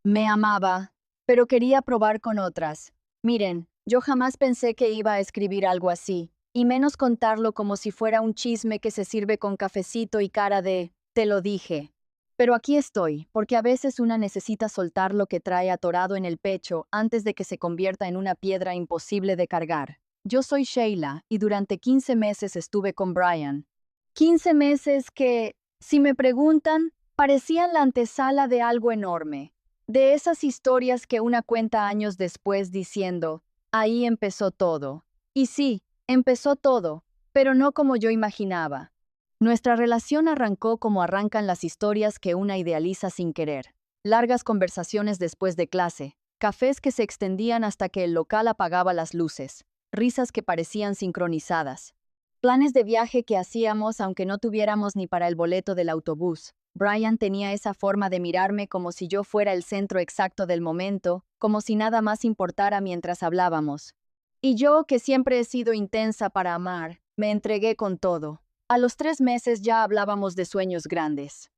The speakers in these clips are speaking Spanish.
Me amaba, pero quería probar con otras. Miren, yo jamás pensé que iba a escribir algo así, y menos contarlo como si fuera un chisme que se sirve con cafecito y cara de, te lo dije. Pero aquí estoy, porque a veces una necesita soltar lo que trae atorado en el pecho antes de que se convierta en una piedra imposible de cargar. Yo soy Sheila, y durante 15 meses estuve con Brian. 15 meses que, si me preguntan, parecían la antesala de algo enorme. De esas historias que una cuenta años después diciendo, ahí empezó todo. Y sí, empezó todo, pero no como yo imaginaba. Nuestra relación arrancó como arrancan las historias que una idealiza sin querer. Largas conversaciones después de clase, cafés que se extendían hasta que el local apagaba las luces, risas que parecían sincronizadas. Planes de viaje que hacíamos aunque no tuviéramos ni para el boleto del autobús. Brian tenía esa forma de mirarme como si yo fuera el centro exacto del momento, como si nada más importara mientras hablábamos. Y yo, que siempre he sido intensa para amar, me entregué con todo. A los 3 meses ya hablábamos de sueños grandes.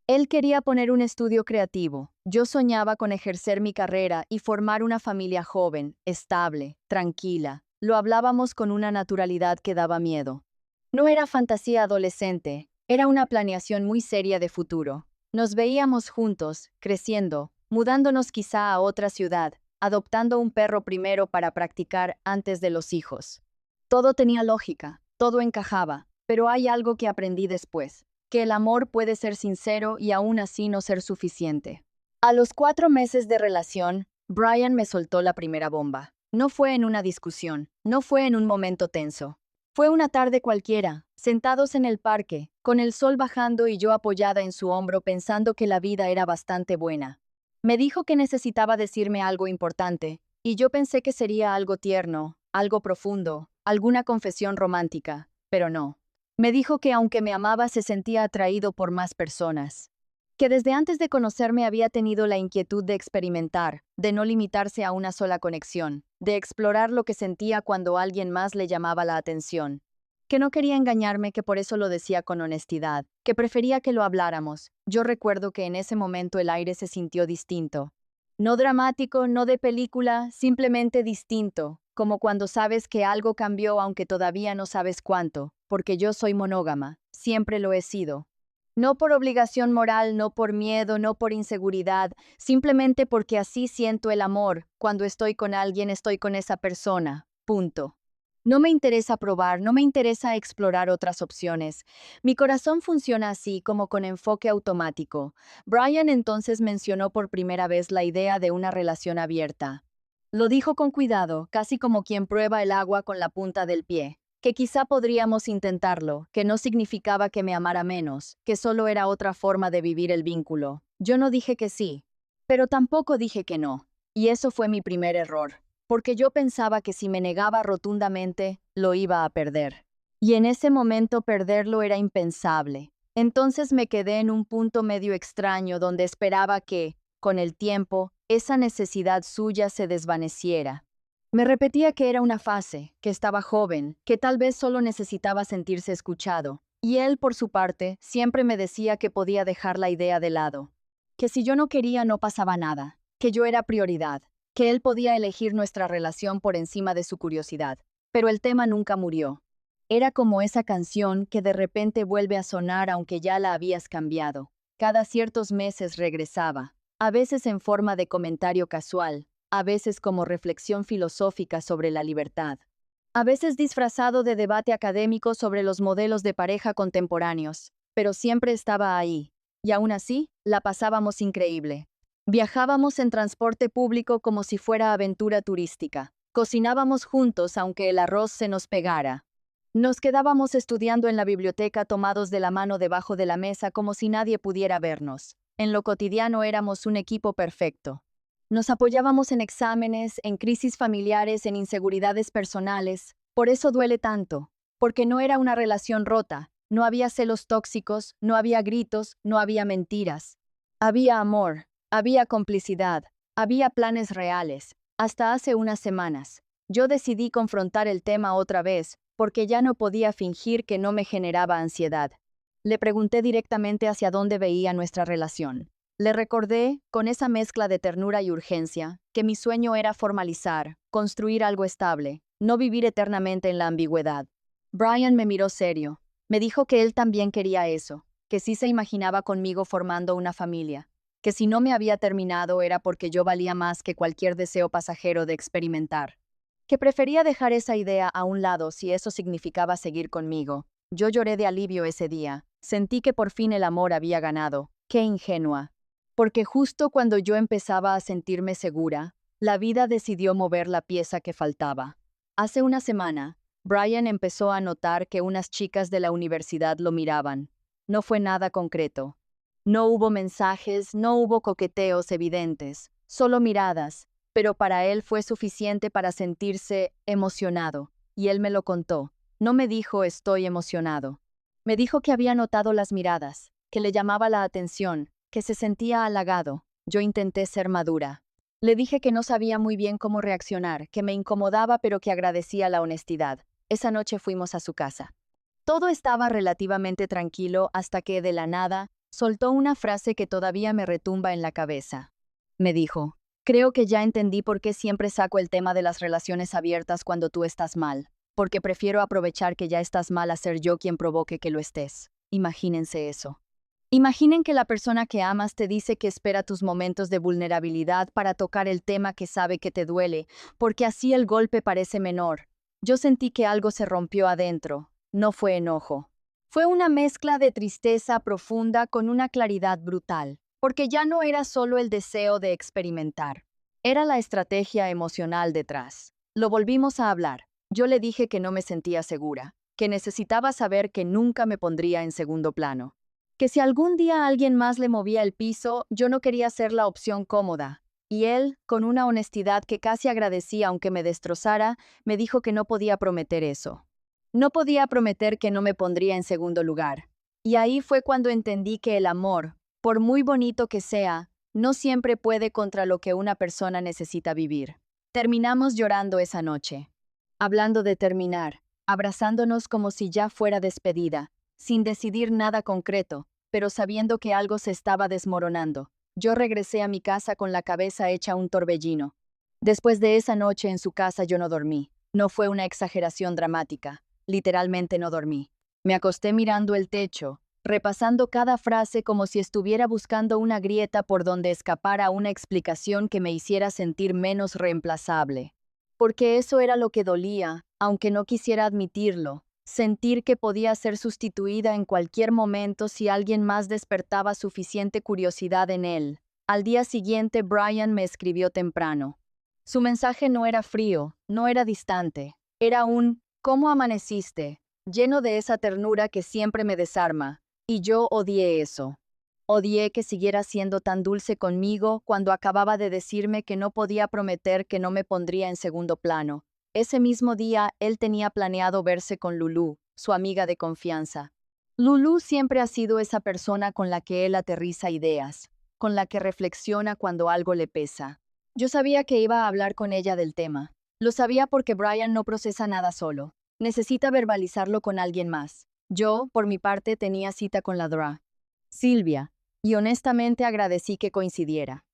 Él quería poner un estudio creativo. Yo soñaba con ejercer mi carrera y formar una familia joven, estable, tranquila. Lo hablábamos con una naturalidad que daba miedo. No era fantasía adolescente, era una planeación muy seria de futuro. Nos veíamos juntos, creciendo, mudándonos quizá a otra ciudad, adoptando un perro primero para practicar antes de los hijos. Todo tenía lógica, todo encajaba, pero hay algo que aprendí después, que el amor puede ser sincero y aún así no ser suficiente. A los 4 meses de relación, Brian me soltó la primera bomba. No fue en una discusión, no fue en un momento tenso. Fue una tarde cualquiera, sentados en el parque, con el sol bajando y yo apoyada en su hombro pensando que la vida era bastante buena. Me dijo que necesitaba decirme algo importante, y yo pensé que sería algo tierno, algo profundo, alguna confesión romántica, pero no. Me dijo que aunque me amaba se sentía atraído por más personas. Que desde antes de conocerme había tenido la inquietud de experimentar, de no limitarse a una sola conexión, de explorar lo que sentía cuando alguien más le llamaba la atención. Que no quería engañarme, que por eso lo decía con honestidad, que prefería que lo habláramos. Yo recuerdo que en ese momento el aire se sintió distinto. No dramático, no de película, simplemente distinto, como cuando sabes que algo cambió aunque todavía no sabes cuánto, porque yo soy monógama, siempre lo he sido. No por obligación moral, no por miedo, no por inseguridad, simplemente porque así siento el amor. Cuando estoy con alguien, estoy con esa persona. Punto. No me interesa probar, no me interesa explorar otras opciones. Mi corazón funciona así, como con enfoque automático. Brian entonces mencionó por primera vez la idea de una relación abierta. Lo dijo con cuidado, casi como quien prueba el agua con la punta del pie. Que quizá podríamos intentarlo, que no significaba que me amara menos, que solo era otra forma de vivir el vínculo. Yo no dije que sí, pero tampoco dije que no. Y eso fue mi primer error, porque yo pensaba que si me negaba rotundamente, lo iba a perder. Y en ese momento perderlo era impensable. Entonces me quedé en un punto medio extraño donde esperaba que, con el tiempo, esa necesidad suya se desvaneciera. Me repetía que era una fase, que estaba joven, que tal vez solo necesitaba sentirse escuchado, y él, por su parte, siempre me decía que podía dejar la idea de lado, que si yo no quería no pasaba nada, que yo era prioridad, que él podía elegir nuestra relación por encima de su curiosidad, pero el tema nunca murió. Era como esa canción que de repente vuelve a sonar aunque ya la habías cambiado. Cada ciertos meses regresaba, a veces en forma de comentario casual, a veces como reflexión filosófica sobre la libertad, a veces disfrazado de debate académico sobre los modelos de pareja contemporáneos, pero siempre estaba ahí, y aún así, la pasábamos increíble. Viajábamos en transporte público como si fuera aventura turística. Cocinábamos juntos aunque el arroz se nos pegara. Nos quedábamos estudiando en la biblioteca tomados de la mano debajo de la mesa como si nadie pudiera vernos. En lo cotidiano éramos un equipo perfecto. Nos apoyábamos en exámenes, en crisis familiares, en inseguridades personales. Por eso duele tanto, porque no era una relación rota, no había celos tóxicos, no había gritos, no había mentiras. Había amor, había complicidad, había planes reales. Hasta hace unas semanas, yo decidí confrontar el tema otra vez, porque ya no podía fingir que no me generaba ansiedad. Le pregunté directamente hacia dónde veía nuestra relación. Le recordé, con esa mezcla de ternura y urgencia, que mi sueño era formalizar, construir algo estable, no vivir eternamente en la ambigüedad. Brian me miró serio. Me dijo que él también quería eso, que sí se imaginaba conmigo formando una familia, que si no me había terminado era porque yo valía más que cualquier deseo pasajero de experimentar, que prefería dejar esa idea a un lado si eso significaba seguir conmigo. Yo lloré de alivio ese día, sentí que por fin el amor había ganado. Qué ingenua. Porque justo cuando yo empezaba a sentirme segura, la vida decidió mover la pieza que faltaba. Hace una semana, Brian empezó a notar que unas chicas de la universidad lo miraban. No fue nada concreto. No hubo mensajes, no hubo coqueteos evidentes, solo miradas, pero para él fue suficiente para sentirse emocionado, y él me lo contó. No me dijo estoy emocionado. Me dijo que había notado las miradas, que le llamaba la atención, que se sentía halagado. Yo intenté ser madura. Le dije que no sabía muy bien cómo reaccionar, que me incomodaba pero que agradecía la honestidad. Esa noche fuimos a su casa. Todo estaba relativamente tranquilo hasta que, de la nada, soltó una frase que todavía me retumba en la cabeza. Me dijo, creo que ya entendí por qué siempre saco el tema de las relaciones abiertas cuando tú estás mal, porque prefiero aprovechar que ya estás mal a ser yo quien provoque que lo estés. Imagínense eso. Imaginen que la persona que amas te dice que espera tus momentos de vulnerabilidad para tocar el tema que sabe que te duele, porque así el golpe parece menor. Yo sentí que algo se rompió adentro. No fue enojo. Fue una mezcla de tristeza profunda con una claridad brutal, porque ya no era solo el deseo de experimentar. Era la estrategia emocional detrás. Lo volvimos a hablar. Yo le dije que no me sentía segura, que necesitaba saber que nunca me pondría en segundo plano. Que si algún día alguien más le movía el piso, yo no quería ser la opción cómoda. Y él, con una honestidad que casi agradecí aunque me destrozara, me dijo que no podía prometer eso. No podía prometer que no me pondría en segundo lugar. Y ahí fue cuando entendí que el amor, por muy bonito que sea, no siempre puede contra lo que una persona necesita vivir. Terminamos llorando esa noche. Hablando de terminar, abrazándonos como si ya fuera despedida, sin decidir nada concreto, pero sabiendo que algo se estaba desmoronando. Yo regresé a mi casa con la cabeza hecha un torbellino. Después de esa noche en su casa yo no dormí. No fue una exageración dramática. Literalmente no dormí. Me acosté mirando el techo, repasando cada frase como si estuviera buscando una grieta por donde escapara una explicación que me hiciera sentir menos reemplazable. Porque eso era lo que dolía, aunque no quisiera admitirlo. Sentir que podía ser sustituida en cualquier momento si alguien más despertaba suficiente curiosidad en él. Al día siguiente, Brian me escribió temprano. Su mensaje no era frío, no era distante. Era un ¿cómo amaneciste?, lleno de esa ternura que siempre me desarma. Y yo odié eso. Odié que siguiera siendo tan dulce conmigo cuando acababa de decirme que no podía prometer que no me pondría en segundo plano. Ese mismo día, él tenía planeado verse con Lulu, su amiga de confianza. Lulu siempre ha sido esa persona con la que él aterriza ideas, con la que reflexiona cuando algo le pesa. Yo sabía que iba a hablar con ella del tema. Lo sabía porque Brian no procesa nada solo. Necesita verbalizarlo con alguien más. Yo, por mi parte, tenía cita con la Dra. Silvia, y honestamente agradecí que coincidiera.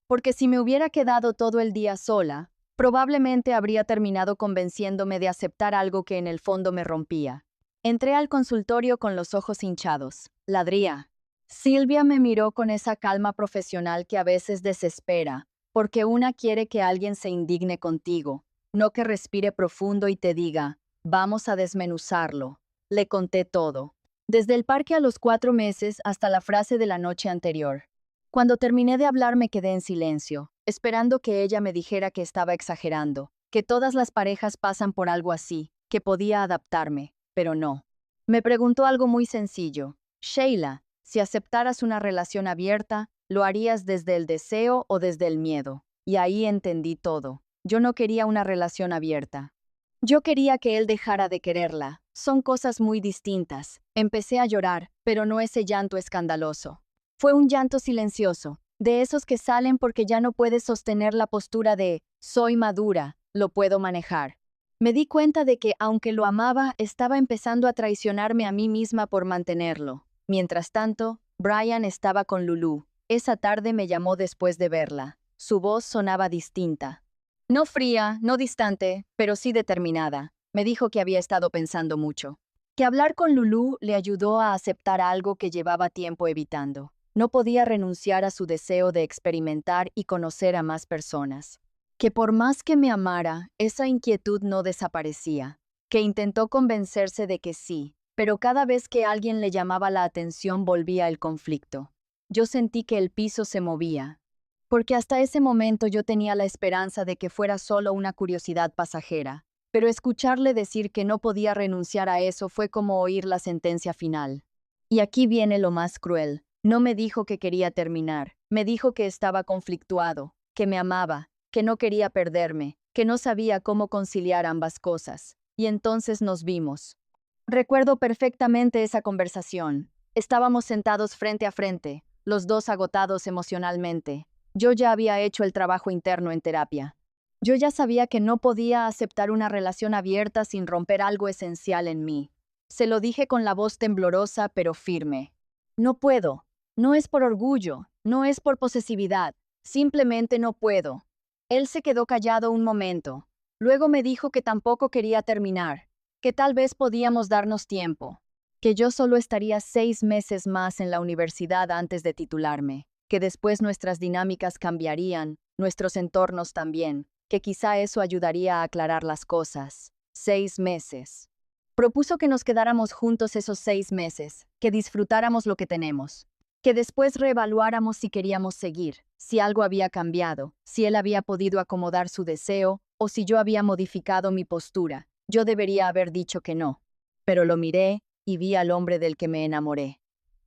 Porque si me hubiera quedado todo el día sola, probablemente habría terminado convenciéndome de aceptar algo que en el fondo me rompía. Entré al consultorio con los ojos hinchados. Ladría. Silvia me miró con esa calma profesional que a veces desespera, porque una quiere que alguien se indigne contigo, no que respire profundo y te diga, vamos a desmenuzarlo. Le conté todo. Desde el parque a los 4 meses hasta la frase de la noche anterior. Cuando terminé de hablar me quedé en silencio, esperando que ella me dijera que estaba exagerando, que todas las parejas pasan por algo así, que podía adaptarme, pero no. Me preguntó algo muy sencillo. Sheila, si aceptaras una relación abierta, ¿lo harías desde el deseo o desde el miedo? Y ahí entendí todo. Yo no quería una relación abierta. Yo quería que él dejara de quererla. Son cosas muy distintas. Empecé a llorar, pero no ese llanto escandaloso. Fue un llanto silencioso, de esos que salen porque ya no puedes sostener la postura de soy madura, lo puedo manejar. Me di cuenta de que, aunque lo amaba, estaba empezando a traicionarme a mí misma por mantenerlo. Mientras tanto, Brian estaba con Lulu, Esa tarde me llamó después de verla. Su voz sonaba distinta. No fría, no distante, pero sí determinada. Me dijo que había estado pensando mucho. Que hablar con Lulú le ayudó a aceptar algo que llevaba tiempo evitando. No podía renunciar a su deseo de experimentar y conocer a más personas. Que por más que me amara, esa inquietud no desaparecía. Que intentó convencerse de que sí, pero cada vez que alguien le llamaba la atención volvía el conflicto. Yo sentí que el piso se movía, porque hasta ese momento yo tenía la esperanza de que fuera solo una curiosidad pasajera, pero escucharle decir que no podía renunciar a eso fue como oír la sentencia final. Y aquí viene lo más cruel. No me dijo que quería terminar, me dijo que estaba conflictuado, que me amaba, que no quería perderme, que no sabía cómo conciliar ambas cosas. Y entonces nos vimos. Recuerdo perfectamente esa conversación. Estábamos sentados frente a frente, los dos agotados emocionalmente. Yo ya había hecho el trabajo interno en terapia. Yo ya sabía que no podía aceptar una relación abierta sin romper algo esencial en mí. Se lo dije con la voz temblorosa pero firme. No puedo. No es por orgullo, no es por posesividad. Simplemente no puedo. Él se quedó callado un momento. Luego me dijo que tampoco quería terminar, que tal vez podíamos darnos tiempo, que yo solo estaría 6 meses más en la universidad antes de titularme, que después nuestras dinámicas cambiarían, nuestros entornos también, que quizá eso ayudaría a aclarar las cosas. 6 meses. Propuso que nos quedáramos juntos esos 6 meses, que disfrutáramos lo que tenemos, que después reevaluáramos si queríamos seguir, si algo había cambiado, si él había podido acomodar su deseo o si yo había modificado mi postura. Yo debería haber dicho que no, pero lo miré y vi al hombre del que me enamoré.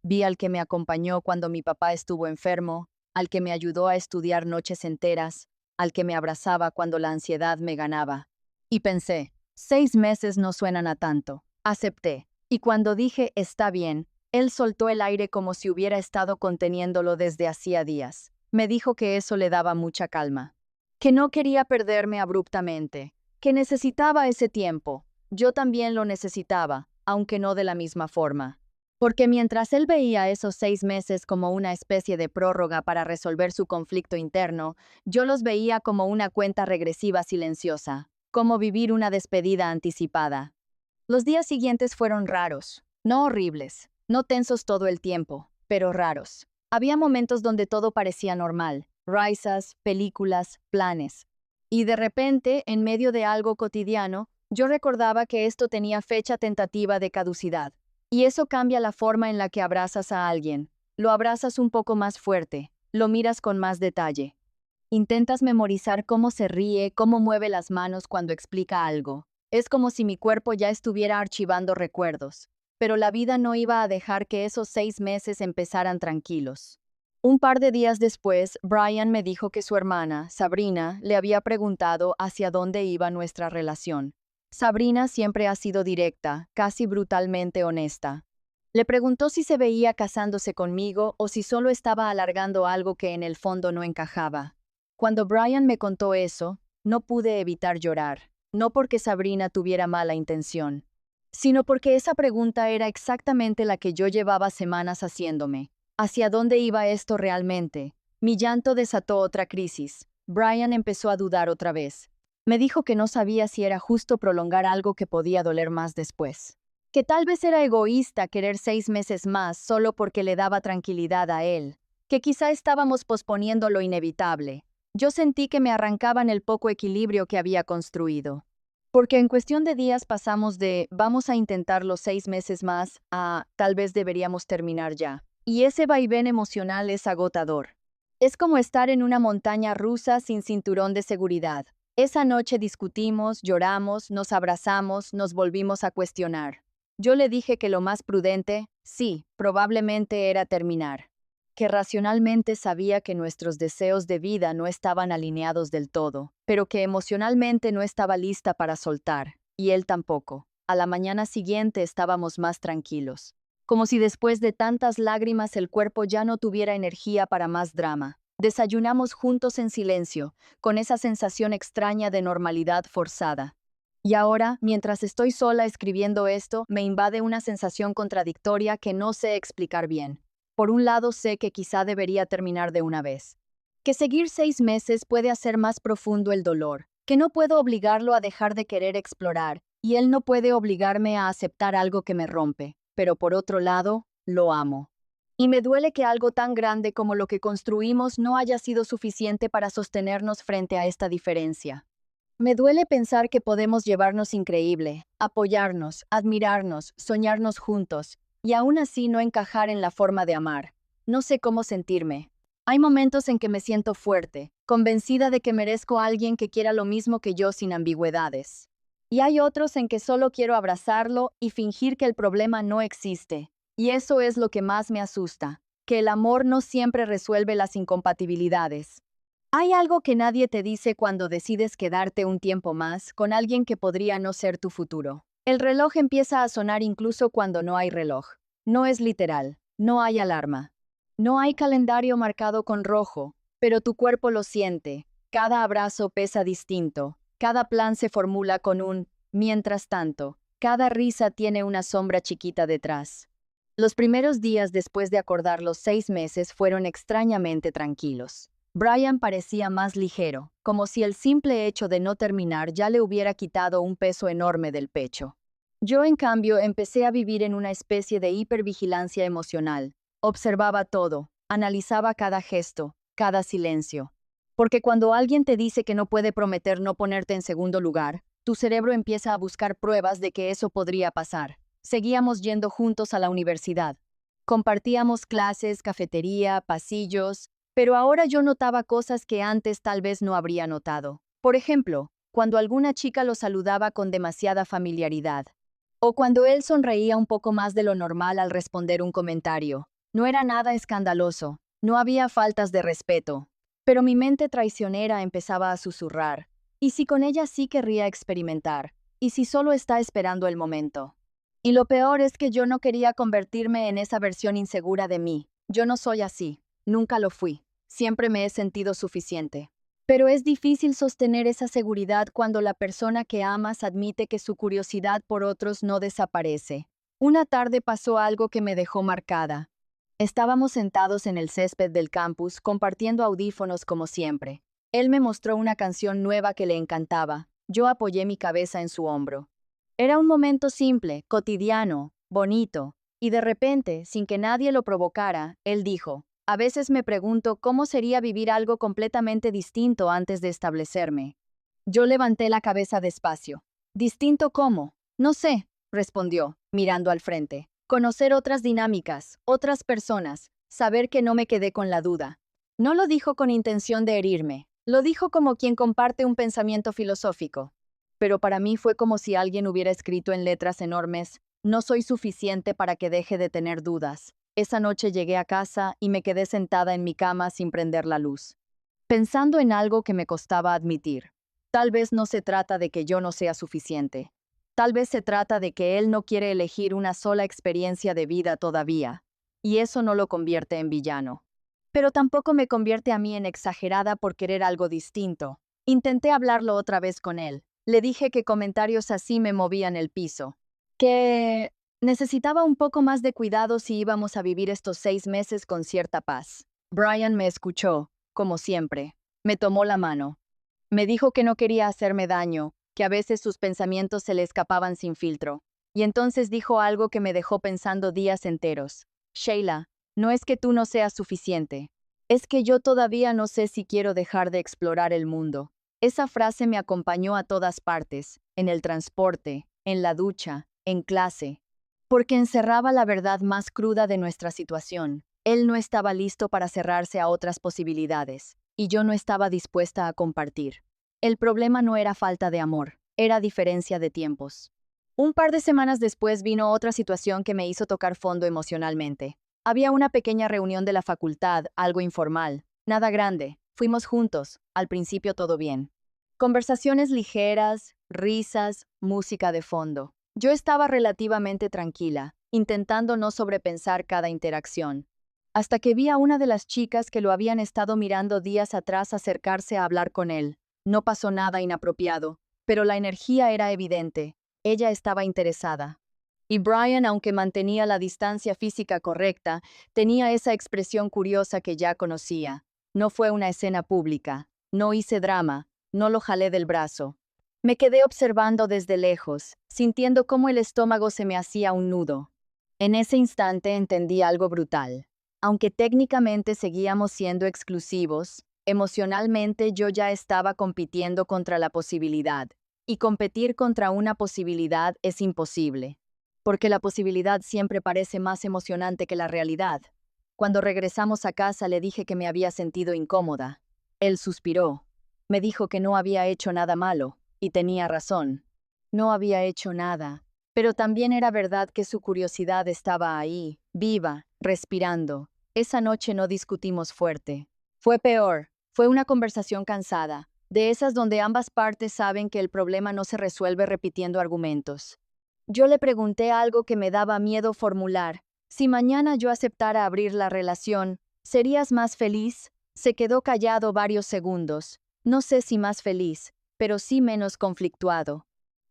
Vi al que me acompañó cuando mi papá estuvo enfermo, al que me ayudó a estudiar noches enteras, al que me abrazaba cuando la ansiedad me ganaba. Y pensé, 6 meses no suenan a tanto. Acepté. Y cuando dije está bien, él soltó el aire como si hubiera estado conteniéndolo desde hacía días. Me dijo que eso le daba mucha calma. Que no quería perderme abruptamente, que necesitaba ese tiempo. Yo también lo necesitaba, aunque no de la misma forma. Porque mientras él veía esos 6 meses como una especie de prórroga para resolver su conflicto interno, yo los veía como una cuenta regresiva silenciosa, como vivir una despedida anticipada. Los días siguientes fueron raros, no horribles, no tensos todo el tiempo, pero raros. Había momentos donde todo parecía normal, risas, películas, planes. Y de repente, en medio de algo cotidiano, yo recordaba que esto tenía fecha tentativa de caducidad. Y eso cambia la forma en la que abrazas a alguien. Lo abrazas un poco más fuerte, lo miras con más detalle. Intentas memorizar cómo se ríe, cómo mueve las manos cuando explica algo. Es como si mi cuerpo ya estuviera archivando recuerdos. Pero la vida no iba a dejar que esos 6 meses empezaran tranquilos. Un par de días después, Brian me dijo que su hermana, Sabrina, le había preguntado hacia dónde iba nuestra relación. Sabrina siempre ha sido directa, casi brutalmente honesta. Le preguntó si se veía casándose conmigo o si solo estaba alargando algo que en el fondo no encajaba. Cuando Brian me contó eso, no pude evitar llorar, no porque Sabrina tuviera mala intención, sino porque esa pregunta era exactamente la que yo llevaba semanas haciéndome. ¿Hacia dónde iba esto realmente? Mi llanto desató otra crisis. Brian empezó a dudar otra vez. Me dijo que no sabía si era justo prolongar algo que podía doler más después. Que tal vez era egoísta querer 6 meses más solo porque le daba tranquilidad a él. Que quizá estábamos posponiendo lo inevitable. Yo sentí que me arrancaban el poco equilibrio que había construido. Porque en cuestión de días pasamos de vamos a intentar los 6 meses más a tal vez deberíamos terminar ya. Y ese vaivén emocional es agotador. Es como estar en una montaña rusa sin cinturón de seguridad. Esa noche discutimos, lloramos, nos abrazamos, nos volvimos a cuestionar. Yo le dije que lo más prudente, sí, probablemente era terminar. Que racionalmente sabía que nuestros deseos de vida no estaban alineados del todo, pero que emocionalmente no estaba lista para soltar, y él tampoco. A la mañana siguiente estábamos más tranquilos. Como si después de tantas lágrimas el cuerpo ya no tuviera energía para más drama. Desayunamos juntos en silencio, con esa sensación extraña de normalidad forzada. Y ahora, mientras estoy sola escribiendo esto, me invade una sensación contradictoria que no sé explicar bien. Por un lado sé que quizá debería terminar de una vez. Que seguir 6 meses puede hacer más profundo el dolor. Que no puedo obligarlo a dejar de querer explorar, y él no puede obligarme a aceptar algo que me rompe. Pero por otro lado, lo amo. Y me duele que algo tan grande como lo que construimos no haya sido suficiente para sostenernos frente a esta diferencia. Me duele pensar que podemos llevarnos increíble, apoyarnos, admirarnos, soñarnos juntos, y aún así no encajar en la forma de amar. No sé cómo sentirme. Hay momentos en que me siento fuerte, convencida de que merezco a alguien que quiera lo mismo que yo sin ambigüedades. Y hay otros en que solo quiero abrazarlo y fingir que el problema no existe. Y eso es lo que más me asusta, que el amor no siempre resuelve las incompatibilidades. Hay algo que nadie te dice cuando decides quedarte un tiempo más con alguien que podría no ser tu futuro. El reloj empieza a sonar incluso cuando no hay reloj. No es literal, no hay alarma. No hay calendario marcado con rojo, pero tu cuerpo lo siente. Cada abrazo pesa distinto, cada plan se formula con un mientras tanto, cada risa tiene una sombra chiquita detrás. Los primeros días después de acordar los 6 meses fueron extrañamente tranquilos. Brian parecía más ligero, como si el simple hecho de no terminar ya le hubiera quitado un peso enorme del pecho. Yo, en cambio, empecé a vivir en una especie de hipervigilancia emocional. Observaba todo, analizaba cada gesto, cada silencio. Porque cuando alguien te dice que no puede prometer no ponerte en segundo lugar, tu cerebro empieza a buscar pruebas de que eso podría pasar. Seguíamos yendo juntos a la universidad. Compartíamos clases, cafetería, pasillos, pero ahora yo notaba cosas que antes tal vez no habría notado. Por ejemplo, cuando alguna chica lo saludaba con demasiada familiaridad. O cuando él sonreía un poco más de lo normal al responder un comentario. No era nada escandaloso, no había faltas de respeto. Pero mi mente traicionera empezaba a susurrar. ¿Y si con ella sí querría experimentar? ¿Y si solo está esperando el momento? Y lo peor es que yo no quería convertirme en esa versión insegura de mí. Yo no soy así, nunca lo fui. Siempre me he sentido suficiente. Pero es difícil sostener esa seguridad cuando la persona que amas admite que su curiosidad por otros no desaparece. Una tarde pasó algo que me dejó marcada. Estábamos sentados en el césped del campus, compartiendo audífonos como siempre. Él me mostró una canción nueva que le encantaba. Yo apoyé mi cabeza en su hombro. Era un momento simple, cotidiano, bonito, y de repente, sin que nadie lo provocara, él dijo: a veces me pregunto cómo sería vivir algo completamente distinto antes de establecerme. Yo levanté la cabeza despacio. ¿Distinto cómo? No sé, respondió, mirando al frente. Conocer otras dinámicas, otras personas, saber que no me quedé con la duda. No lo dijo con intención de herirme, lo dijo como quien comparte un pensamiento filosófico. Pero para mí fue como si alguien hubiera escrito en letras enormes: no soy suficiente para que deje de tener dudas. Esa noche llegué a casa y me quedé sentada en mi cama sin prender la luz, pensando en algo que me costaba admitir. Tal vez no se trata de que yo no sea suficiente. Tal vez se trata de que él no quiere elegir una sola experiencia de vida todavía, y eso no lo convierte en villano. Pero tampoco me convierte a mí en exagerada por querer algo distinto. Intenté hablarlo otra vez con él. Le dije que comentarios así me movían el piso. Que necesitaba un poco más de cuidado si íbamos a vivir estos 6 meses con cierta paz. Brian me escuchó, como siempre. Me tomó la mano. Me dijo que no quería hacerme daño, que a veces sus pensamientos se le escapaban sin filtro. Y entonces dijo algo que me dejó pensando días enteros. Sheila, no es que tú no seas suficiente. Es que yo todavía no sé si quiero dejar de explorar el mundo. Esa frase me acompañó a todas partes, en el transporte, en la ducha, en clase, porque encerraba la verdad más cruda de nuestra situación. Él no estaba listo para cerrarse a otras posibilidades, y yo no estaba dispuesta a compartir. El problema no era falta de amor, era diferencia de tiempos. Un par de semanas después vino otra situación que me hizo tocar fondo emocionalmente. Había una pequeña reunión de la facultad, algo informal, nada grande. Fuimos juntos, al principio todo bien. Conversaciones ligeras, risas, música de fondo. Yo estaba relativamente tranquila, intentando no sobrepensar cada interacción, hasta que vi a una de las chicas que lo habían estado mirando días atrás acercarse a hablar con él. No pasó nada inapropiado, pero la energía era evidente. Ella estaba interesada. Y Brian, aunque mantenía la distancia física correcta, tenía esa expresión curiosa que ya conocía. No fue una escena pública. No hice drama. No lo jalé del brazo. Me quedé observando desde lejos, sintiendo cómo el estómago se me hacía un nudo. En ese instante entendí algo brutal. Aunque técnicamente seguíamos siendo exclusivos, emocionalmente yo ya estaba compitiendo contra la posibilidad. Y competir contra una posibilidad es imposible. Porque la posibilidad siempre parece más emocionante que la realidad. Cuando regresamos a casa le dije que me había sentido incómoda. Él suspiró. Me dijo que no había hecho nada malo, y tenía razón. No había hecho nada, pero también era verdad que su curiosidad estaba ahí, viva, respirando. Esa noche no discutimos fuerte. Fue peor, fue una conversación cansada, de esas donde ambas partes saben que el problema no se resuelve repitiendo argumentos. Yo le pregunté algo que me daba miedo formular. Si mañana yo aceptara abrir la relación, ¿serías más feliz? Se quedó callado varios segundos. No sé si más feliz, pero sí menos conflictuado.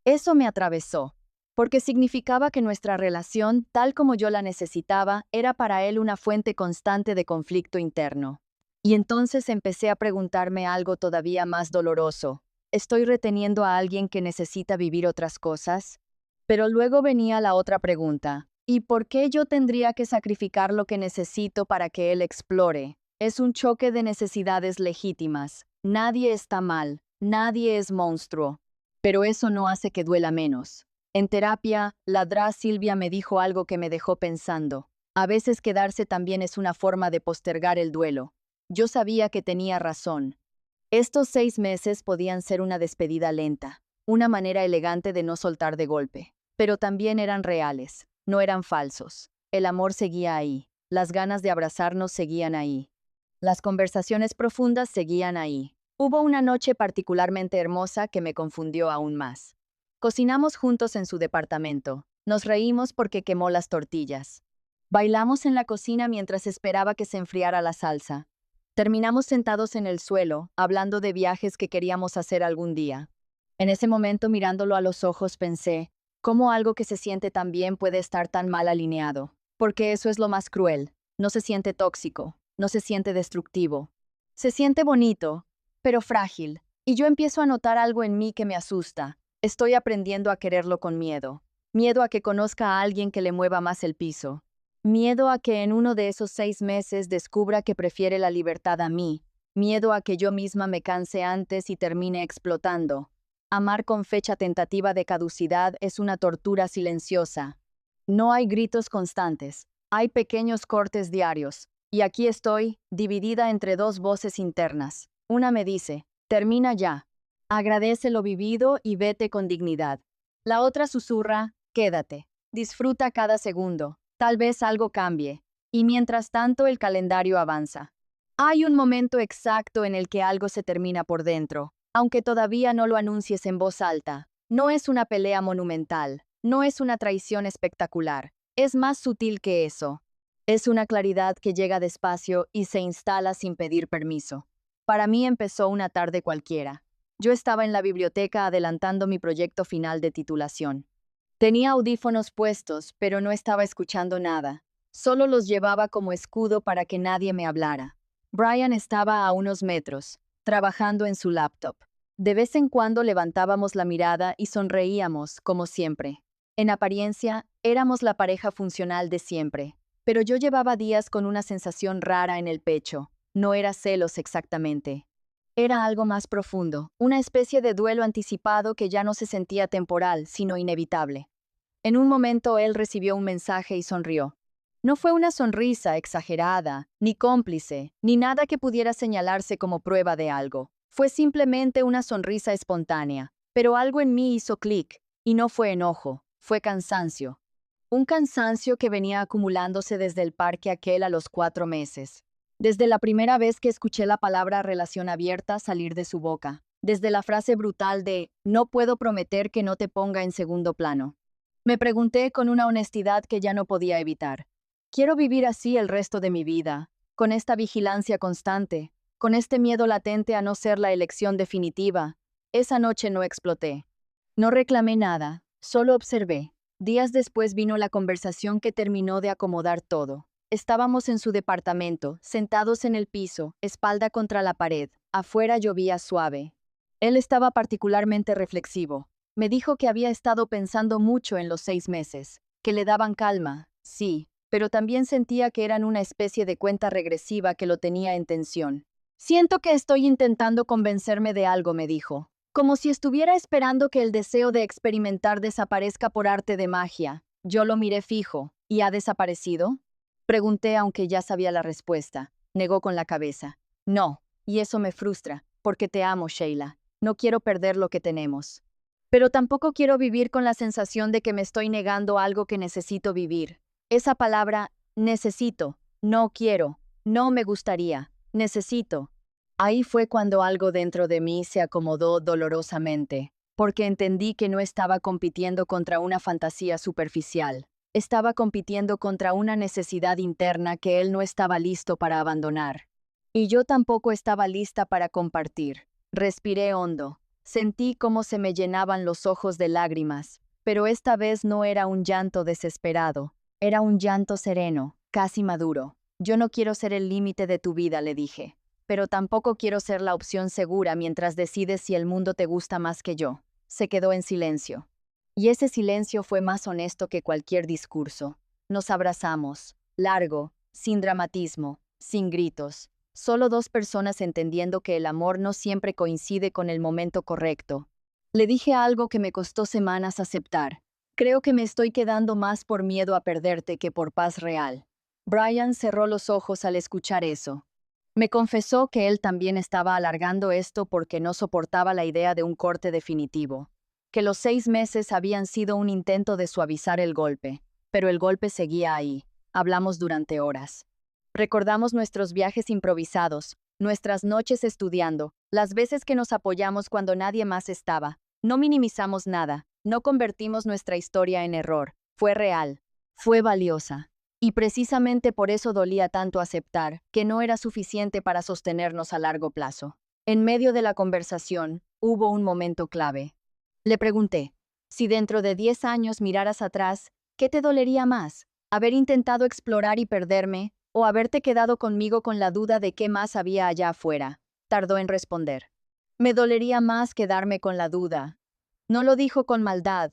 Eso me atravesó, porque significaba que nuestra relación, tal como yo la necesitaba, era para él una fuente constante de conflicto interno. Y entonces empecé a preguntarme algo todavía más doloroso. ¿Estoy reteniendo a alguien que necesita vivir otras cosas? Pero luego venía la otra pregunta. ¿Y por qué yo tendría que sacrificar lo que necesito para que él explore? Es un choque de necesidades legítimas. Nadie está mal, nadie es monstruo. Pero eso no hace que duela menos. En terapia, la Dra. Silvia me dijo algo que me dejó pensando. A veces quedarse también es una forma de postergar el duelo. Yo sabía que tenía razón. Estos 6 meses podían ser una despedida lenta, una manera elegante de no soltar de golpe. Pero también eran reales, no eran falsos. El amor seguía ahí, las ganas de abrazarnos seguían ahí. Las conversaciones profundas seguían ahí. Hubo una noche particularmente hermosa que me confundió aún más. Cocinamos juntos en su departamento. Nos reímos porque quemó las tortillas. Bailamos en la cocina mientras esperaba que se enfriara la salsa. Terminamos sentados en el suelo, hablando de viajes que queríamos hacer algún día. En ese momento, mirándolo a los ojos, pensé, ¿cómo algo que se siente tan bien puede estar tan mal alineado? Porque eso es lo más cruel. No se siente tóxico, no se siente destructivo. Se siente bonito, pero frágil. Y yo empiezo a notar algo en mí que me asusta. Estoy aprendiendo a quererlo con miedo. Miedo a que conozca a alguien que le mueva más el piso. Miedo a que en uno de esos 6 meses descubra que prefiere la libertad a mí. Miedo a que yo misma me canse antes y termine explotando. Amar con fecha tentativa de caducidad es una tortura silenciosa. No hay gritos constantes, hay pequeños cortes diarios. Y aquí estoy, dividida entre dos voces internas. Una me dice, termina ya. Agradece lo vivido y vete con dignidad. La otra susurra, quédate. Disfruta cada segundo. Tal vez algo cambie. Y mientras tanto el calendario avanza. Hay un momento exacto en el que algo se termina por dentro, aunque todavía no lo anuncies en voz alta. No es una pelea monumental, no es una traición espectacular, es más sutil que eso. Es una claridad que llega despacio y se instala sin pedir permiso. Para mí empezó una tarde cualquiera. Yo estaba en la biblioteca adelantando mi proyecto final de titulación. Tenía audífonos puestos, pero no estaba escuchando nada. Solo los llevaba como escudo para que nadie me hablara. Brian estaba a unos metros, trabajando en su laptop. De vez en cuando levantábamos la mirada y sonreíamos, como siempre. En apariencia, éramos la pareja funcional de siempre, pero yo llevaba días con una sensación rara en el pecho. No era celos exactamente. Era algo más profundo, una especie de duelo anticipado que ya no se sentía temporal, sino inevitable. En un momento él recibió un mensaje y sonrió. No fue una sonrisa exagerada, ni cómplice, ni nada que pudiera señalarse como prueba de algo. Fue simplemente una sonrisa espontánea, pero algo en mí hizo clic, y no fue enojo, fue cansancio. Un cansancio que venía acumulándose desde el parque aquel a los 4 meses. Desde la primera vez que escuché la palabra relación abierta salir de su boca. Desde la frase brutal de no puedo prometer que no te ponga en segundo plano. Me pregunté con una honestidad que ya no podía evitar. ¿Quiero vivir así el resto de mi vida? Con esta vigilancia constante, con este miedo latente a no ser la elección definitiva. Esa noche no exploté. No reclamé nada, solo observé. Días después vino la conversación que terminó de acomodar todo. Estábamos en su departamento, sentados en el piso, espalda contra la pared. Afuera llovía suave. Él estaba particularmente reflexivo. Me dijo que había estado pensando mucho en los 6 meses, que le daban calma, sí, pero también sentía que eran una especie de cuenta regresiva que lo tenía en tensión. Siento que estoy intentando convencerme de algo, me dijo, como si estuviera esperando que el deseo de experimentar desaparezca por arte de magia. Yo lo miré fijo. ¿Y ha desaparecido? Pregunté aunque ya sabía la respuesta. Negó con la cabeza. No, y eso me frustra, porque te amo, Sheila. No quiero perder lo que tenemos. Pero tampoco quiero vivir con la sensación de que me estoy negando algo que necesito vivir. Esa palabra, necesito, no quiero, no me gustaría, necesito. Ahí fue cuando algo dentro de mí se acomodó dolorosamente, porque entendí que no estaba compitiendo contra una fantasía superficial. Estaba compitiendo contra una necesidad interna que él no estaba listo para abandonar. Y yo tampoco estaba lista para compartir. Respiré hondo. Sentí cómo se me llenaban los ojos de lágrimas, pero esta vez no era un llanto desesperado, era un llanto sereno, casi maduro. Yo no quiero ser el límite de tu vida, le dije, pero tampoco quiero ser la opción segura mientras decides si el mundo te gusta más que yo. Se quedó en silencio. Y ese silencio fue más honesto que cualquier discurso. Nos abrazamos, largo, sin dramatismo, sin gritos. Solo dos personas entendiendo que el amor no siempre coincide con el momento correcto. Le dije algo que me costó semanas aceptar. Creo que me estoy quedando más por miedo a perderte que por paz real. Brian cerró los ojos al escuchar eso. Me confesó que él también estaba alargando esto porque no soportaba la idea de un corte definitivo. Que los 6 meses habían sido un intento de suavizar el golpe, pero el golpe seguía ahí. Hablamos durante horas. Recordamos nuestros viajes improvisados, nuestras noches estudiando, las veces que nos apoyamos cuando nadie más estaba. No minimizamos nada, no convertimos nuestra historia en error. Fue real, fue valiosa. Y precisamente por eso dolía tanto aceptar que no era suficiente para sostenernos a largo plazo. En medio de la conversación, hubo un momento clave. Le pregunté, si dentro de 10 años miraras atrás, ¿qué te dolería más? ¿Haber intentado explorar y perderme? ¿O haberte quedado conmigo con la duda de qué más había allá afuera? Tardó en responder. Me dolería más quedarme con la duda. No lo dijo con maldad,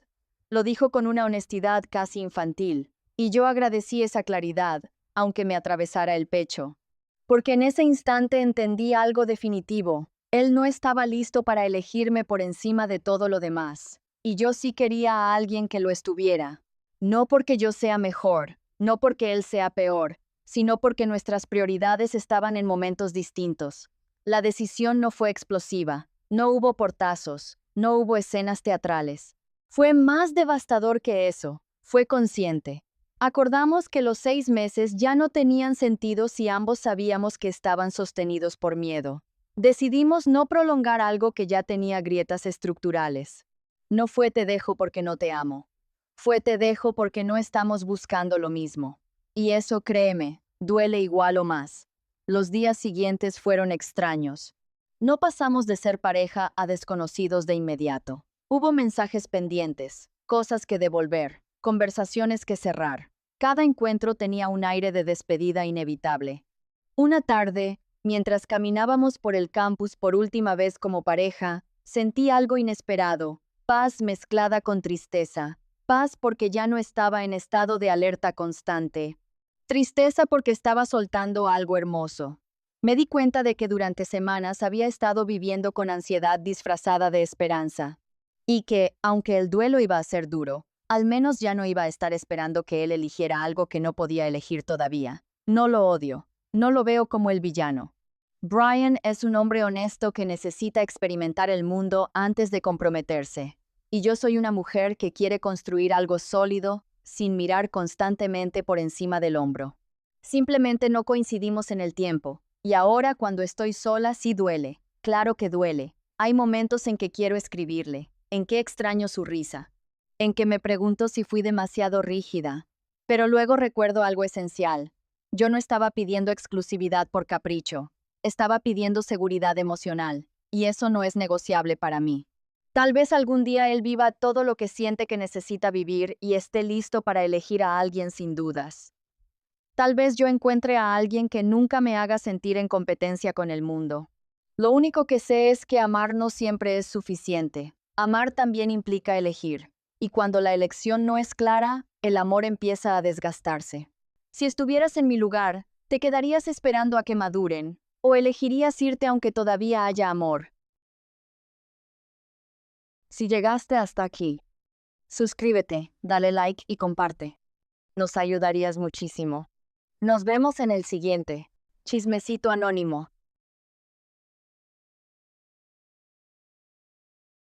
lo dijo con una honestidad casi infantil, y yo agradecí esa claridad, aunque me atravesara el pecho. Porque en ese instante entendí algo definitivo. Él no estaba listo para elegirme por encima de todo lo demás, y yo sí quería a alguien que lo estuviera. No porque yo sea mejor, no porque él sea peor, sino porque nuestras prioridades estaban en momentos distintos. La decisión no fue explosiva, no hubo portazos, no hubo escenas teatrales. Fue más devastador que eso, fue consciente. Acordamos que los 6 meses ya no tenían sentido si ambos sabíamos que estaban sostenidos por miedo. Decidimos no prolongar algo que ya tenía grietas estructurales. No fue te dejo porque no te amo. Fue te dejo porque no estamos buscando lo mismo. Y eso, créeme, duele igual o más. Los días siguientes fueron extraños. No pasamos de ser pareja a desconocidos de inmediato. Hubo mensajes pendientes, cosas que devolver, conversaciones que cerrar. Cada encuentro tenía un aire de despedida inevitable. Una tarde, mientras caminábamos por el campus por última vez como pareja, sentí algo inesperado, paz mezclada con tristeza. Paz porque ya no estaba en estado de alerta constante. Tristeza porque estaba soltando algo hermoso. Me di cuenta de que durante semanas había estado viviendo con ansiedad disfrazada de esperanza. Y que, aunque el duelo iba a ser duro, al menos ya no iba a estar esperando que él eligiera algo que no podía elegir todavía. No lo odio. No lo veo como el villano. Brian es un hombre honesto que necesita experimentar el mundo antes de comprometerse. Y yo soy una mujer que quiere construir algo sólido, sin mirar constantemente por encima del hombro. Simplemente no coincidimos en el tiempo, y ahora cuando estoy sola sí duele, claro que duele. Hay momentos en que quiero escribirle, en que extraño su risa, en que me pregunto si fui demasiado rígida. Pero luego recuerdo algo esencial. Yo no estaba pidiendo exclusividad por capricho, estaba pidiendo seguridad emocional, y eso no es negociable para mí. Tal vez algún día él viva todo lo que siente que necesita vivir y esté listo para elegir a alguien sin dudas. Tal vez yo encuentre a alguien que nunca me haga sentir en competencia con el mundo. Lo único que sé es que amar no siempre es suficiente. Amar también implica elegir. Y cuando la elección no es clara, el amor empieza a desgastarse. Si estuvieras en mi lugar, ¿te quedarías esperando a que maduren? ¿O elegirías irte aunque todavía haya amor? Si llegaste hasta aquí, suscríbete, dale like y comparte. Nos ayudarías muchísimo. Nos vemos en el siguiente. Chismecito anónimo.